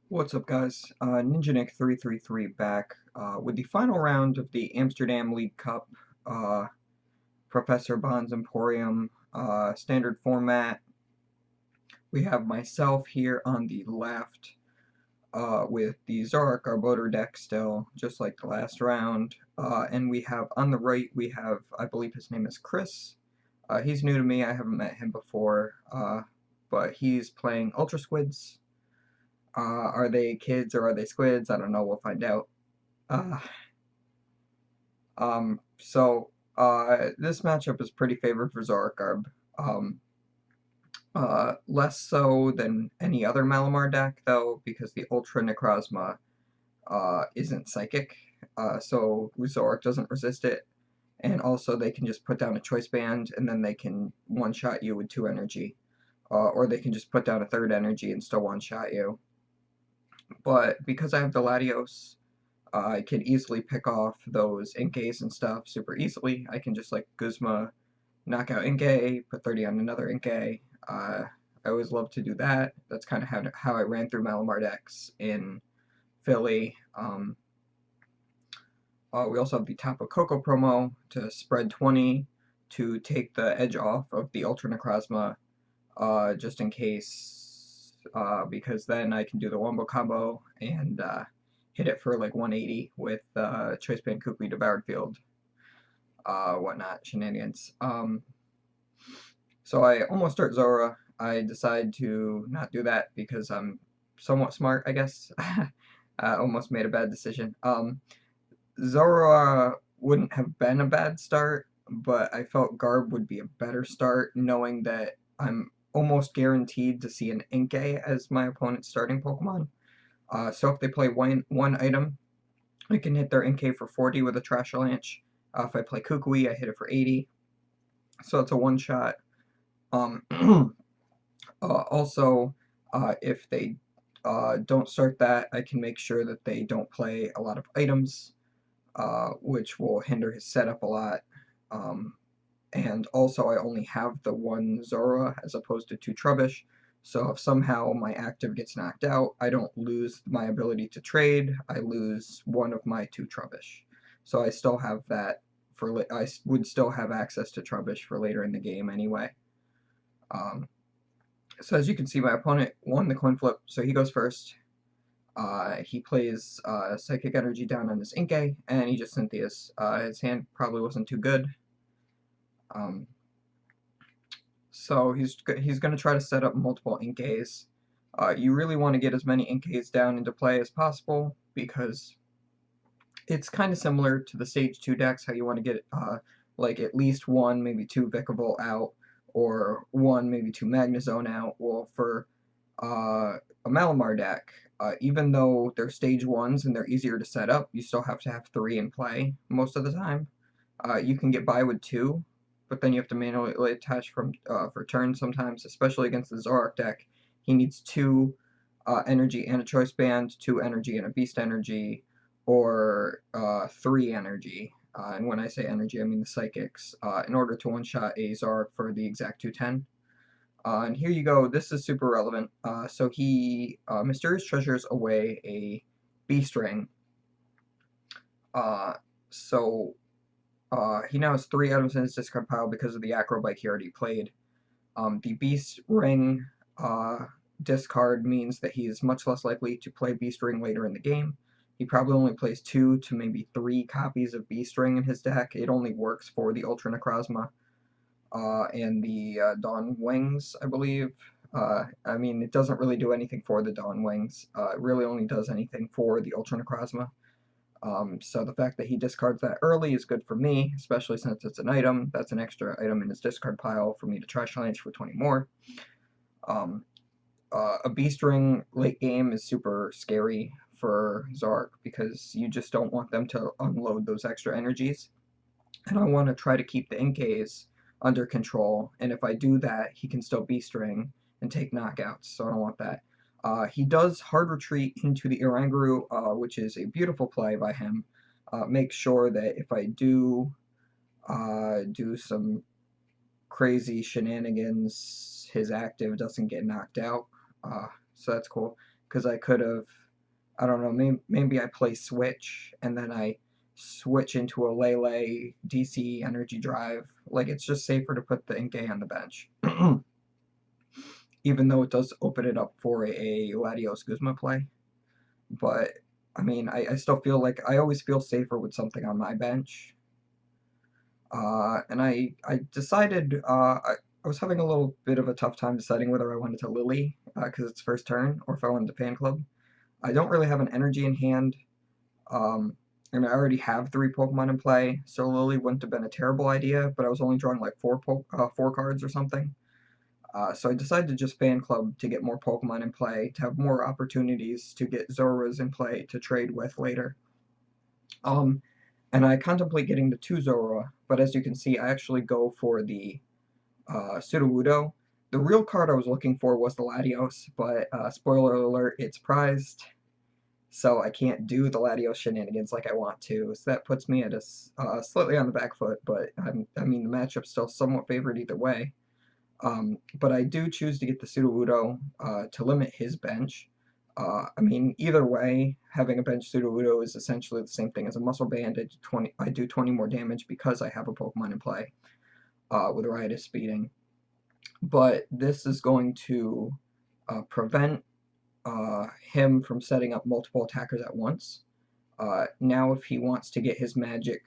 What's up, guys? NinjaNick333 back with the final round of the Amsterdam League Cup Professor Bond's Emporium standard format. We have myself here on the left with the Zoroark Garbodor deck still, just like the last round. And we have on the right, we have, I believe his name is Chris. He's new to me, I haven't met him before, but he's playing UltraSquids. Are they kids or are they squids? I don't know, we'll find out. Uh, this matchup is pretty favored for ZoroGarb. Um, Less so than any other Malamar deck, though, because the Ultra Necrozma isn't psychic, so Zoroark doesn't resist it. And also, they can just put down a choice band, and then they can one-shot you with 2 energy. Or they can just put down a 3rd energy and still one-shot you. But because I have the Latios, I can easily pick off those Inkays and stuff super easily. I can just like Guzma, knock out Inkay, put 30 on another Inkay. I always love to do that. That's kind of how I ran through Malamar decks in Philly. We also have the Tapu Koko promo to spread 20 to take the edge off of the Ultra Necrozma, just in case, because then I can do the Wombo combo and hit it for like 180 with Choice Band Kukui Devoured Field, whatnot, shenanigans. So I almost start Zora. I decide to not do that because I'm somewhat smart, I guess. I almost made a bad decision. Zora wouldn't have been a bad start, but I felt Garb would be a better start, knowing that I'm almost guaranteed to see an Inkay as my opponent's starting Pokemon. So if they play one item, I can hit their Inkay for 40 with a Trash Avalanche. If I play Kukui, I hit it for 80. So it's a one-shot. Um, Also, if they don't start that, I can make sure that they don't play a lot of items, which will hinder his setup a lot. Um, and also, I only have the one Zora as opposed to 2 Trubbish, so if somehow my active gets knocked out, I don't lose my ability to trade, I lose one of my 2 Trubbish. So I still have that I would still have access to Trubbish for later in the game anyway. Um, so as you can see, my opponent won the coin flip, so he goes first. He plays Psychic Energy down on his Inkay, and he just Cynthia's. His hand probably wasn't too good. Um, so he's going to try to set up multiple Inkays. You really want to get as many Inkays down into play as possible, because it's kind of similar to the Stage 2 decks, how you want to get like at least 1, maybe 2 Vikavolt out, or 1, maybe 2 Magnezone out. Well, for a Malamar deck, even though they're Stage 1s and they're easier to set up, you still have to have 3 in play most of the time. You can get by with 2, but then you have to manually attach for turn sometimes, especially against the Zoroark deck. He needs 2 energy and a choice band, 2 energy and a beast energy, or 3 energy. And when I say energy, I mean the psychics, in order to one-shot a Zoroark for the exact 210. And here you go, this is super relevant. So he Mysterious Treasures away a Beast Ring. So he now has 3 items in his discard pile because of the Acrobike he already played. The Beast Ring discard means that he is much less likely to play Beast Ring later in the game. He probably only plays 2 to maybe 3 copies of Beast Ring in his deck. It only works for the Ultra Necrozma and the Dawn Wings, I believe. I mean, it doesn't really do anything for the Dawn Wings. It really only does anything for the Ultra Necrozma. So the fact that he discards that early is good for me, especially since it's an item. That's an extra item in his discard pile for me to Trash Lance for 20 more. A Beast Ring late game is super scary for Zoroark because you just don't want them to unload those extra energies. And I want to try to keep the Inkays under control, and if I do that, he can still Beast Ring and take knockouts, so I don't want that. He does hard retreat into the Oranguru, which is a beautiful play by him. Make sure that if I do do some crazy shenanigans, his active doesn't get knocked out. So that's cool. because I could have, I don't know, maybe I play Switch, and then I switch into a Lele DC Energy Drive. Like, it's just safer to put the Inkay on the bench. Even though it does open it up for a Latios Guzma play. But, I mean, I still feel like I always feel safer with something on my bench. And I decided, I was having a little bit of a tough time deciding whether I wanted to Lily, because it's first turn, or if I wanted to Fan Club. I don't really have an energy in hand, and I already have 3 Pokemon in play, so Lily wouldn't have been a terrible idea, but I was only drawing like 4 cards or something. So I decided to just Fan Club to get more Pokemon in play, to have more opportunities to get Zoras in play to trade with later. And I contemplate getting the 2 Zora, but as you can see, I actually go for the Sudowoodo. The real card I was looking for was the Latios, but spoiler alert, it's prized, so I can't do the Latios shenanigans like I want to. So that puts me at a slightly on the back foot, but I mean, the matchup's still somewhat favored either way. But I do choose to get the Sudowoodo to limit his bench. I mean, either way, having a bench Sudowoodo is essentially the same thing as a Muscle Band. I do 20 more damage because I have a Pokemon in play with Riotous Speeding. But this is going to prevent him from setting up multiple attackers at once. Now if he wants to get his magic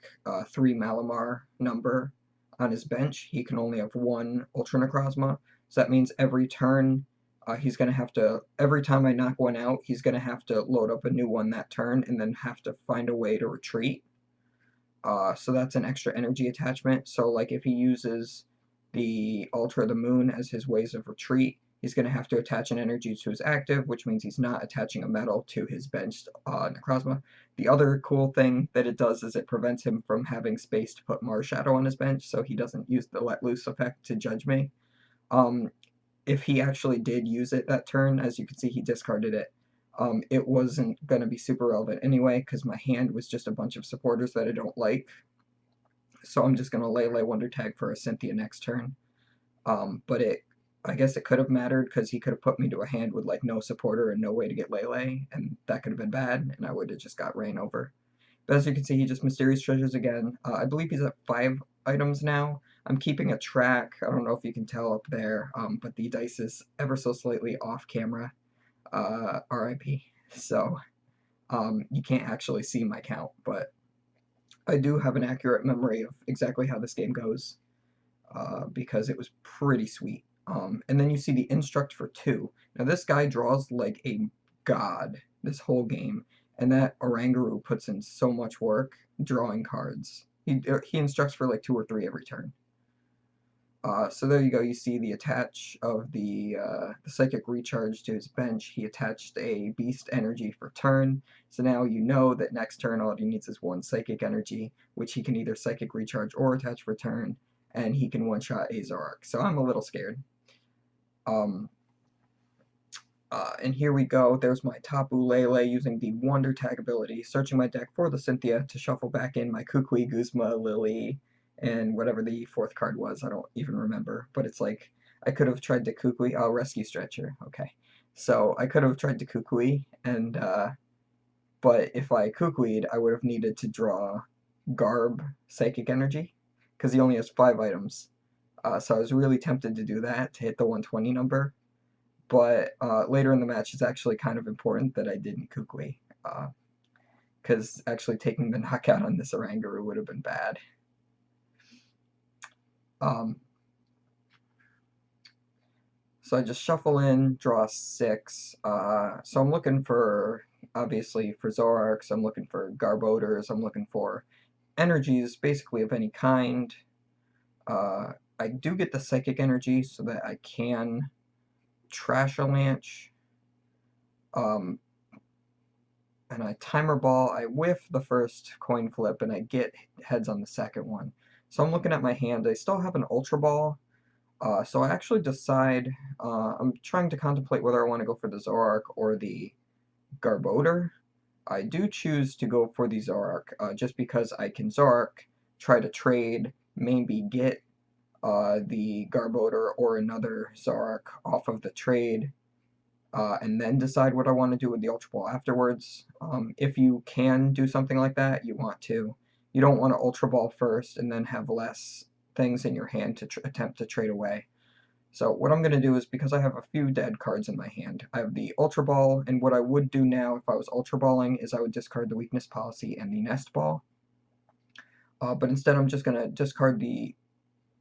3 Malamar number on his bench, he can only have 1 Ultra Necrozma. So that means every turn, he's going to have to, every time I knock one out, he's going to have to load up a new one that turn and then have to find a way to retreat. So that's an extra energy attachment. So like if he uses the Ultra the Moon as his ways of retreat, he's going to have to attach an energy to his active, which means he's not attaching a metal to his benched Necrozma. The other cool thing that it does is it prevents him from having space to put Marshadow on his bench, so he doesn't use the Let Loose effect to judge me. If he actually did use it that turn, as you can see, he discarded it. It wasn't going to be super relevant anyway, because my hand was just a bunch of supporters that I don't like. So I'm just going to Lele Wonder Tag for a Cynthia next turn. But I guess it could have mattered, because he could have put me to a hand with like no supporter and no way to get Lele, and that could have been bad, and I would have just got ran over. But as you can see, he just Mysterious Treasures again. I believe he's at 5 items now. I'm keeping a track. I don't know if you can tell up there, but the dice is ever so slightly off camera. RIP. So you can't actually see my count, but I do have an accurate memory of exactly how this game goes, because it was pretty sweet. And then you see the Instruct for 2. Now this guy draws like a god this whole game, and that Oranguru puts in so much work drawing cards. He instructs for like 2 or 3 every turn. So there you go, you see the attach of the Psychic Recharge to his bench. He attached a Beast Energy for turn, so now you know that next turn all he needs is 1 Psychic Energy, which he can either Psychic Recharge or attach for turn, and he can one-shot a Zoroark, so I'm a little scared. And here we go, there's my Tapu Lele using the Wonder Tag ability, searching my deck for the Cynthia to shuffle back in my Kukui, Guzma, Lily, and whatever the 4th card was, I don't even remember, but it's like, I could have tried to Kukui, Rescue Stretcher, okay. So I could have tried to Kukui, and, but if I Kukui'd, I would have needed to draw Garb Psychic Energy, because he only has 5 items. So I was really tempted to do that, to hit the 120 number, but later in the match it's actually kind of important that I didn't Kukui, because actually taking the knockout on this Oranguru would have been bad. So I just shuffle in, draw 6. So I'm looking for, obviously, for Zoroarks, I'm looking for Garbodors, I'm looking for energies, basically of any kind. I do get the Psychic Energy so that I can Trash a Lanch. And I Timer Ball, I whiff the first coin flip, and I get heads on the second one. So I'm looking at my hand, I still have an Ultra Ball. So I actually decide, I'm trying to contemplate whether I want to go for the Zoroark or the Garbodor. I do choose to go for the Zoroark, just because I can Zoroark, try to trade, maybe get the Garbodor or another Zoroark off of the trade, and then decide what I want to do with the Ultra Ball afterwards. If you can do something like that, you want to. You don't want to Ultra Ball first and then have less things in your hand to attempt to trade away. So what I'm going to do is, because I have a few dead cards in my hand, I have the Ultra Ball, and what I would do now if I was Ultra Balling is I would discard the Weakness Policy and the Nest Ball. But instead I'm just going to discard the,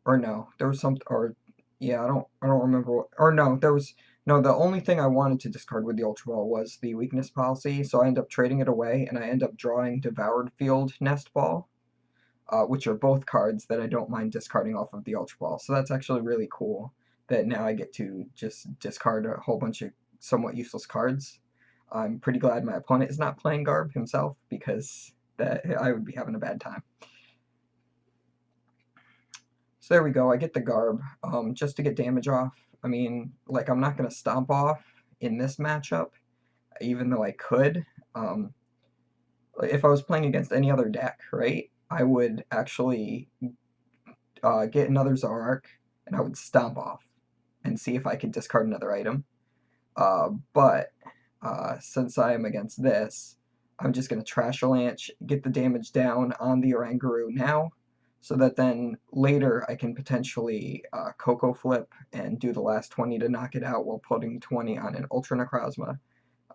or no, there was some, or yeah, I don't remember what, or no, there was, no, the only thing I wanted to discard with the Ultra Ball was the Weakness Policy, so I end up trading it away, and I end up drawing Devoured Field Nest Ball, which are both cards that I don't mind discarding off of the Ultra Ball. So that's actually really cool that now I get to just discard a whole bunch of somewhat useless cards. I'm pretty glad my opponent is not playing Garb himself, because that I would be having a bad time. So there we go, I get the Garb, just to get damage off. I mean, like, I'm not going to stomp off in this matchup, even though I could. If I was playing against any other deck, right, I would actually get another Zoroark, and I would stomp off and see if I could discard another item. But since I am against this, I'm just going to Trashalanche, get the damage down on the Oranguru now, so that then later I can potentially Coco Flip and do the last 20 to knock it out while putting 20 on an Ultra Necrozma.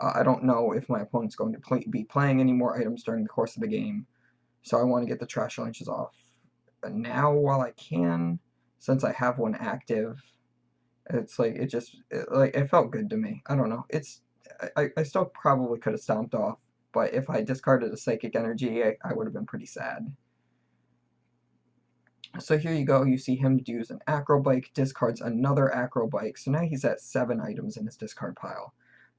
I don't know if my opponent's going to be playing any more items during the course of the game, so I want to get the Trashalanches off now while I can, since I have one active. It's like, it felt good to me. I don't know. I still probably could have stomped off, but if I discarded a Psychic Energy, I would have been pretty sad. So here you go, you see him use an Acrobike, discards another Acrobike, so now he's at 7 items in his discard pile.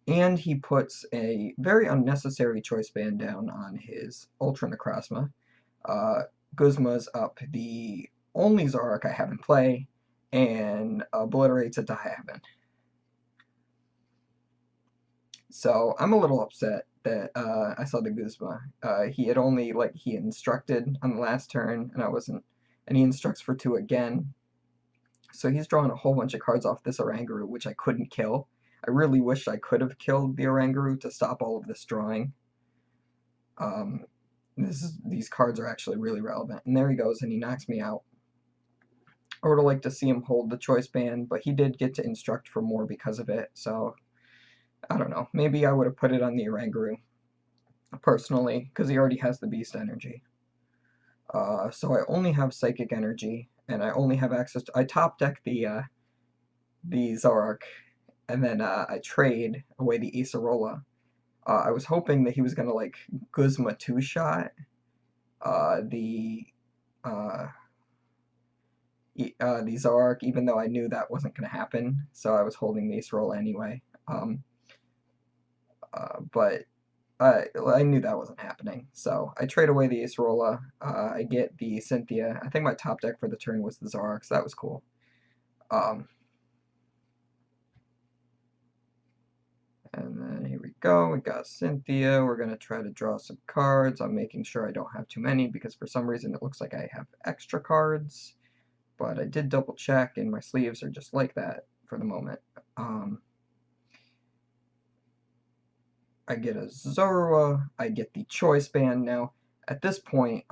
And he puts a very unnecessary choice band down on his Ultra Necrozma. Guzma's up the only Zoroark I have in play, and obliterates a Diabin. So I'm a little upset that I saw the Guzma. He had only, he instructed on the last turn, and I wasn't, and he instructs for 2 again. So he's drawing a whole bunch of cards off this Oranguru, which I couldn't kill. I really wish I could have killed the Oranguru to stop all of this drawing. These cards are actually really relevant. And there he goes, and he knocks me out. I would have liked to see him hold the choice band, but he did get to instruct for more because of it, so I don't know. Maybe I would have put it on the Oranguru, personally, because he already has the Beast Energy. So I only have Psychic Energy, and I only have access to... I top deck the Zoroark, and then I trade away the Acerola. I was hoping that he was going to, Guzma 2-shot the Zoroark, even though I knew that wasn't going to happen, so I was holding the Acerola anyway. But I knew that wasn't happening, so I trade away the Acerola. I get the Cynthia. I think my top deck for the turn was the Zoroark, so that was cool. And then here we go, we got Cynthia. We're going to try to draw some cards. I'm making sure I don't have too many, because for some reason it looks like I have extra cards. But I did double check, and my sleeves are just like that for the moment. I get a Zorua, I get the Choice Band now. At this point,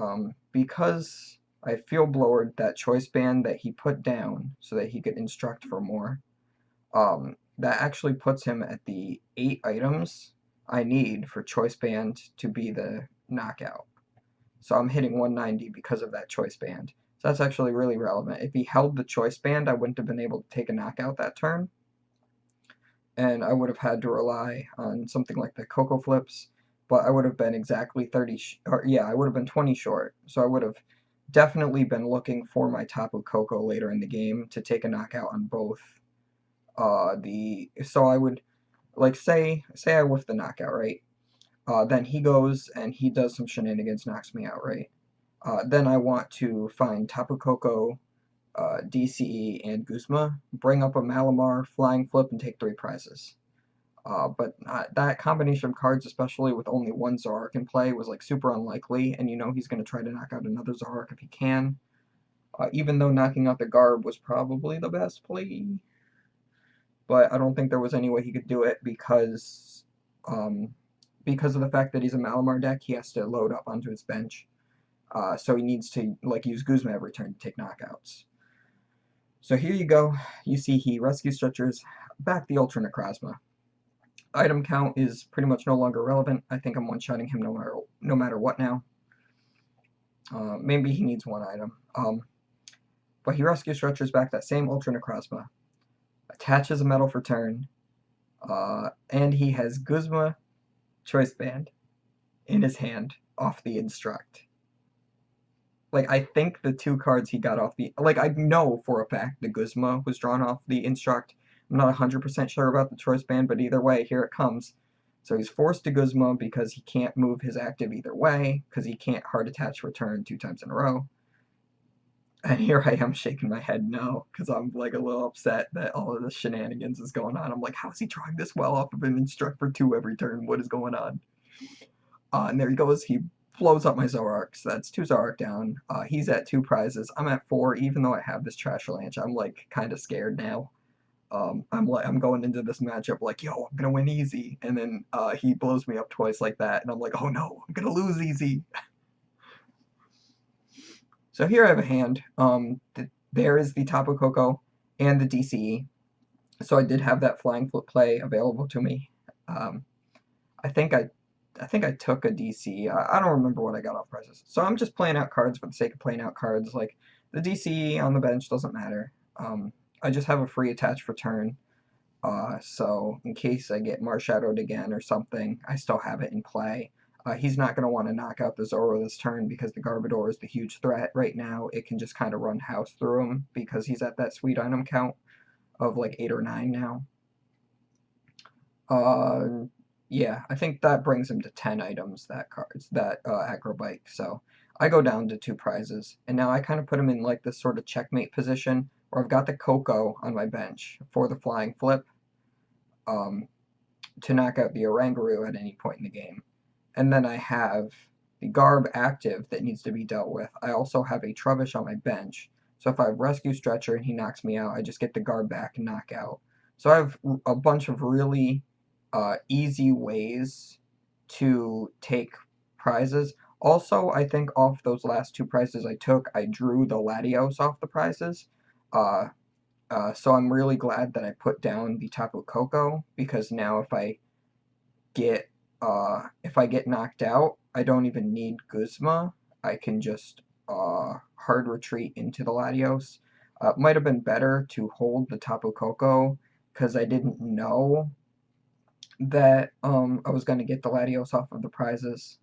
because I feel Blowered that Choice Band that he put down so that he could instruct for more, that actually puts him at the 8 items I need for Choice Band to be the knockout. So I'm hitting 190 because of that Choice Band. So that's actually really relevant. If he held the Choice Band, I wouldn't have been able to take a knockout that turn, and I would have had to rely on something like the Coco Flips, but I would have been exactly 30, I would have been 20 short, so I would have definitely been looking for my Tapu Koko later in the game to take a knockout on both. So I would, say I whiff the knockout, right? Then he goes and he does some shenanigans, knocks me out, right? Then I want to find Tapu Koko, DCE, and Guzma, bring up a Malamar, Flying Flip, and take 3 prizes. But that combination of cards, especially with only one Zoroark in play, was super unlikely, and you know he's going to try to knock out another Zoroark if he can. Even though knocking out the Garb was probably the best play. but I don't think there was any way he could do it because of the fact that he's a Malamar deck, he has to load up onto his bench. So he needs to like use Guzma every turn to take knockouts. So here you go. You see he rescue stretchers back the Ultra Necrozma. Item count is pretty much no longer relevant. I think I'm one-shotting him no matter what now. Maybe he needs one item. But he rescue stretchers back that same Ultra Necrozma, attaches a medal for turn, and he has Guzma Choice Band in his hand off the Instruct. Like, I think the two cards he got off the... Like, I know for a fact the Guzma was drawn off the Instruct. I'm not 100% sure about the Choice Band, but either way, here it comes. So he's forced to Guzma because he can't move his active either way, because he can't hard attach return 2 times in a row. And here I am shaking my head no, because I'm like a little upset that all of this shenanigans is going on. I'm like, how is he drawing this well off of an Instruct for 2 every turn? What is going on? And there he goes. He blows up my Zoroark. So that's 2 Zoroark down. He's at 2 prizes. I'm at 4, even though I have this Trash Lanch. I'm like kind of scared now. I'm going into this matchup like, yo, I'm gonna win easy, and then he blows me up twice like that, and I'm like, oh no, I'm gonna lose easy. So here I have a hand. There is the Tapu Koko and the DCE. So I did have that Flying Flip play available to me. I think I took a DC. I don't remember what I got off prizes. So I'm just playing out cards for the sake of playing out cards. Like, the DC on the bench doesn't matter. I just have a free attach for turn. So in case I get Marshadowed again or something, I still have it in play. He's not going to want to knock out the Zoro this turn because the Garbodor is the huge threat right now. It can just kind of run house through him because he's at that sweet item count of like 8 or 9 now. Yeah, I think that brings him to 10 items, that Acrobike. So I go down to 2 prizes, and now I kind of put him in like this sort of checkmate position where I've got the Koko on my bench for the Flying Flip to knock out the Oranguru at any point in the game. And then I have the Garb active that needs to be dealt with. I also have a Trubbish on my bench, so if I have Rescue Stretcher and he knocks me out, I just get the Garb back and knock out. So I have a bunch of really easy ways to take prizes. Also, I think off those last 2 prizes I took, I drew the Latios off the prizes. So I'm really glad that I put down the Tapu Koko, because now if I get knocked out, I don't even need Guzma. I can just hard retreat into the Latios. It might have been better to hold the Tapu Koko because I didn't know that I was going to get the Latios off of the prizes.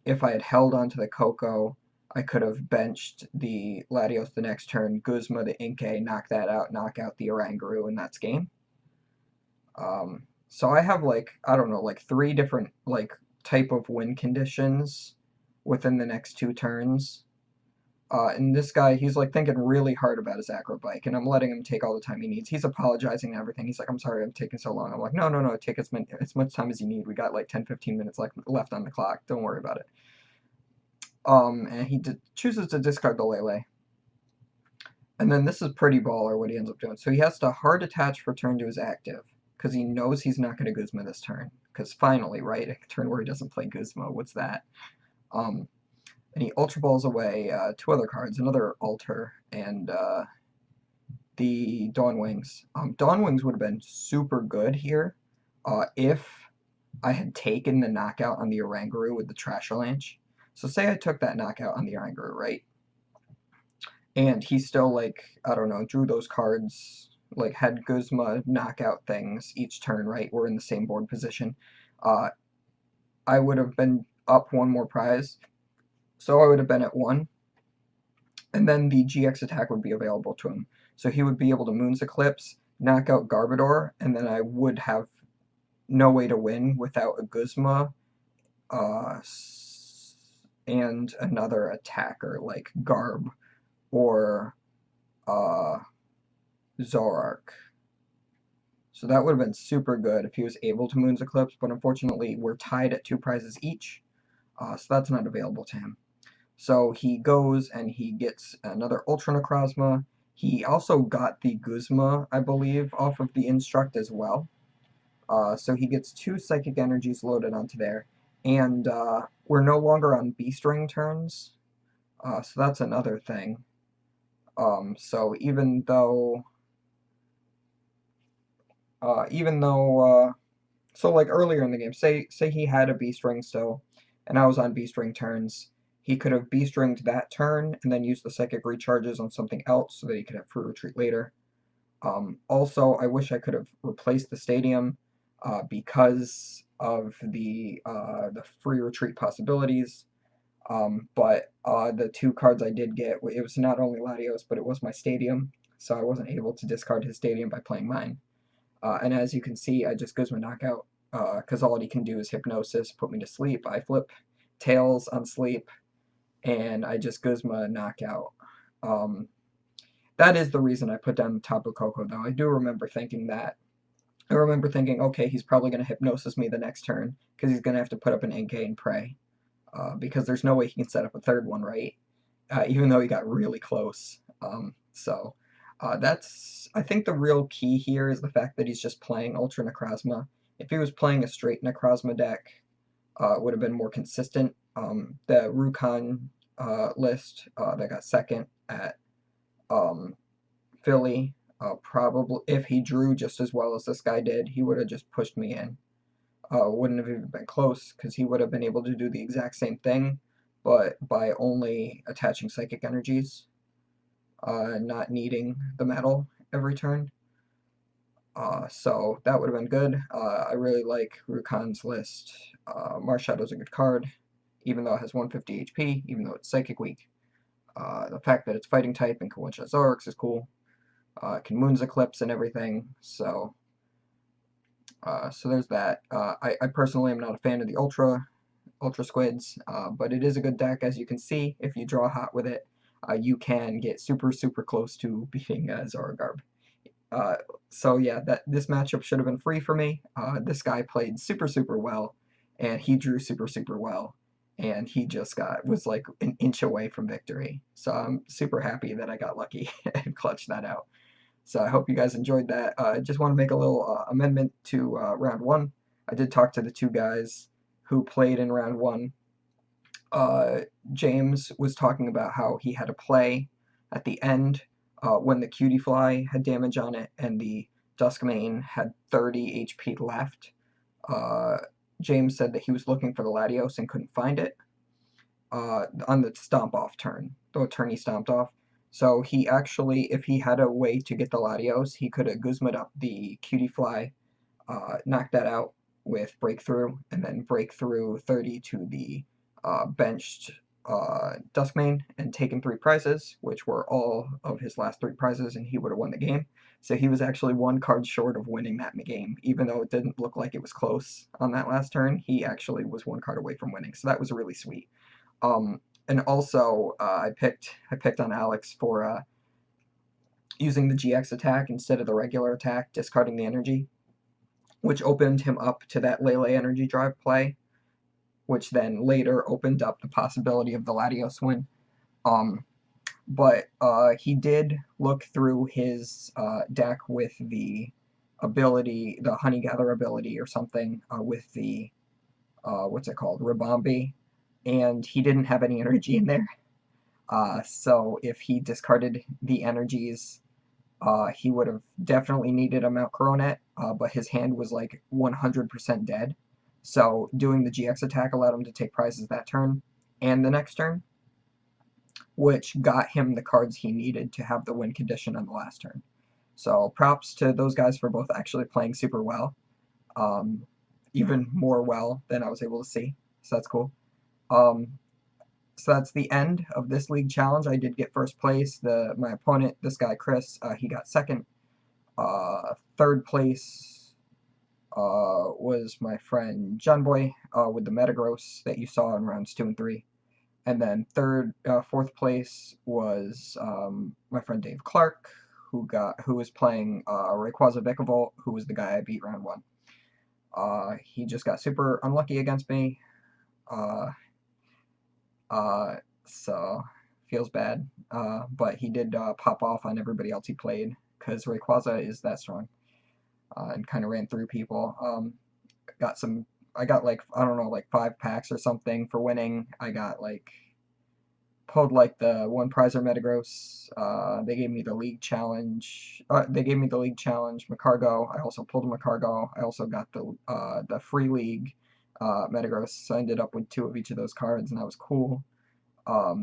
If I had held onto the Koko, I could have benched the Latios the next turn, Guzma the Inkay, knock that out, knock out the Oranguru, and that's game. So I have like, I don't know, like 3 different like type of win conditions within the next 2 turns. And this guy, he's like thinking really hard about his Acrobike, and I'm letting him take all the time he needs. He's apologizing and everything. He's like, I'm sorry I'm taking so long. I'm like, no, take as much time as you need. We got like 10-15 minutes left on the clock. Don't worry about it. And he chooses to discard the Lele. And then this is pretty baller what he ends up doing. So he has to hard attach for turn to his active, because he knows he's not going to Guzma this turn. Because finally, right, a turn where he doesn't play Guzma, what's that? And he Ultra Balls away 2 other cards, another Alter, and the Dawn Wings. Dawn Wings would have been super good here if I had taken the knockout on the Oranguru with the Trash Lanch. So say I took that knockout on the Oranguru, right? And he still, like, I don't know, drew those cards, like, had Guzma knockout things each turn, right? We're in the same board position. I would have been up 1 more prize, so I would have been at 1. And then the GX attack would be available to him. So he would be able to Moon's Eclipse, knock out Garbodor, and then I would have no way to win without a Guzma and another attacker like Garb or Zoroark. So that would have been super good if he was able to Moon's Eclipse, but unfortunately we're tied at 2 prizes each, so that's not available to him. So he goes and he gets another Ultra Necrozma. He also got the Guzma, I believe, off of the Instruct as well. So he gets 2 Psychic Energies loaded onto there. And we're no longer on B-String turns, so that's another thing. So so like earlier in the game, say he had a B-String still, and I was on B-String turns, he could have B-Stringed that turn and then used the Psychic Recharges on something else so that he could have Free Retreat later. Also, I wish I could have replaced the stadium because of the free retreat possibilities. But the 2 cards I did get, it was not only Latios, but it was my stadium, so I wasn't able to discard his stadium by playing mine. And as you can see, I just Guzma knockout because all he can do is Hypnosis, put me to sleep. I flip Tails on sleep, and I just Guzma knockout. That is the reason I put down Tapu Koko, though. I do remember thinking that. I remember thinking, okay, he's probably going to Hypnosis me the next turn, because he's going to have to put up an Inkay and pray. Because there's no way he can set up a third one, right? Even though he got really close. That's, I think the real key here is the fact that he's just playing Ultra Necrozma. If he was playing a straight Necrozma deck, it would have been more consistent. The Rukon list that got second at Philly, probably, if he drew just as well as this guy did, he would have just pushed me in. Wouldn't have even been close, because he would have been able to do the exact same thing, but by only attaching Psychic Energies, not needing the metal every turn. So that would have been good. I really like Rukon's list. Marshadow's a good card, even though it has 150 HP, even though it's Psychic weak. The fact that it's Fighting type and can one-shot Zoroarks is cool. It can Moon's Eclipse and everything, so there's that. I personally am not a fan of the UltraSquids, but it is a good deck, as you can see. If you draw hot with it, you can get super close to beating ZoroGarb. So yeah, this matchup should have been free for me. This guy played super well, and he drew super well, and he just was like an inch away from victory. So I'm super happy that I got lucky and clutched that out. So I hope you guys enjoyed that. I just want to make a little amendment to round 1. I did talk to the 2 guys who played in round 1. James was talking about how he had to play at the end when the Cutie Fly had damage on it and the Duskmane had 30 HP left. James said that he was looking for the Latios and couldn't find it on the Stomp Off turn, the turn he stomped off. So he actually, if he had a way to get the Latios, he could have Guzma'd up the Cutie Fly, knocked that out with Breakthrough, and then Breakthrough 30 to the benched Duskmane and taken 3 prizes, which were all of his last 3 prizes, and he would have won the game. So he was actually 1 card short of winning that game, even though it didn't look like it was close on that last turn. He actually was 1 card away from winning, so that was really sweet. And also, I picked on Alex for using the GX attack instead of the regular attack, discarding the energy, which opened him up to that Lele energy drive play, which then later opened up the possibility of the Latios win. But he did look through his deck with the ability, the Honey Gather ability or something, with the, what's it called, Rabombi, and he didn't have any energy in there. So if he discarded the energies, he would have definitely needed a Mount Coronet, but his hand was like 100% dead. So doing the GX attack allowed him to take prizes that turn and the next turn, which got him the cards he needed to have the win condition on the last turn. So props to those guys for both actually playing super well, even more well than I was able to see. So that's cool. So that's the end of this league challenge. I did get first place. My opponent, this guy Chris, he got second. Third place was my friend John Boy with the Metagross that you saw in rounds 2 and 3. And then fourth place was my friend Dave Clark, who was playing Rayquaza Vikavolt, who was the guy I beat round 1. He just got super unlucky against me. So Feels bad. But he did pop off on everybody else he played, because Rayquaza is that strong. And kind of ran through people. I got like, I don't know, like 5 packs or something for winning. I got like, pulled like the 1 prizer Metagross. They gave me the league challenge. Macargo. I also pulled a Macargo. I also got the free league Metagross. So I ended up with 2 of each of those cards, and that was cool. I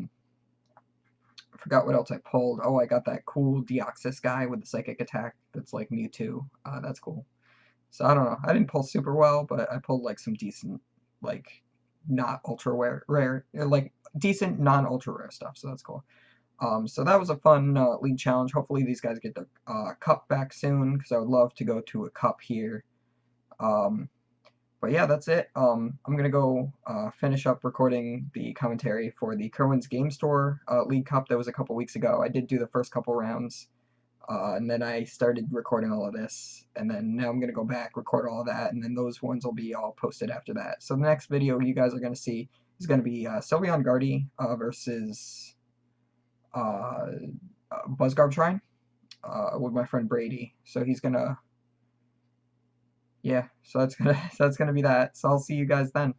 forgot what else I pulled. Oh, I got that cool Deoxys guy with the psychic attack that's like Mewtwo. That's cool. So I don't know. I didn't pull super well, but I pulled like some decent, like not ultra rare, like decent non-ultra rare stuff. So that's cool. So that was a fun league challenge. Hopefully these guys get the cup back soon, because I would love to go to a cup here. But yeah, that's it. I'm gonna go finish up recording the commentary for the Kerwin's Game Store League Cup that was a couple weeks ago. I did do the first couple rounds. And then I started recording all of this, and then now I'm going to go back, record all of that, and then those ones will be all posted after that. So the next video you guys are going to see is going to be Sylveon Guardy versus Buzzgarb Shrine with my friend Brady. So he's going to, yeah, so that's going to be that. So I'll see you guys then.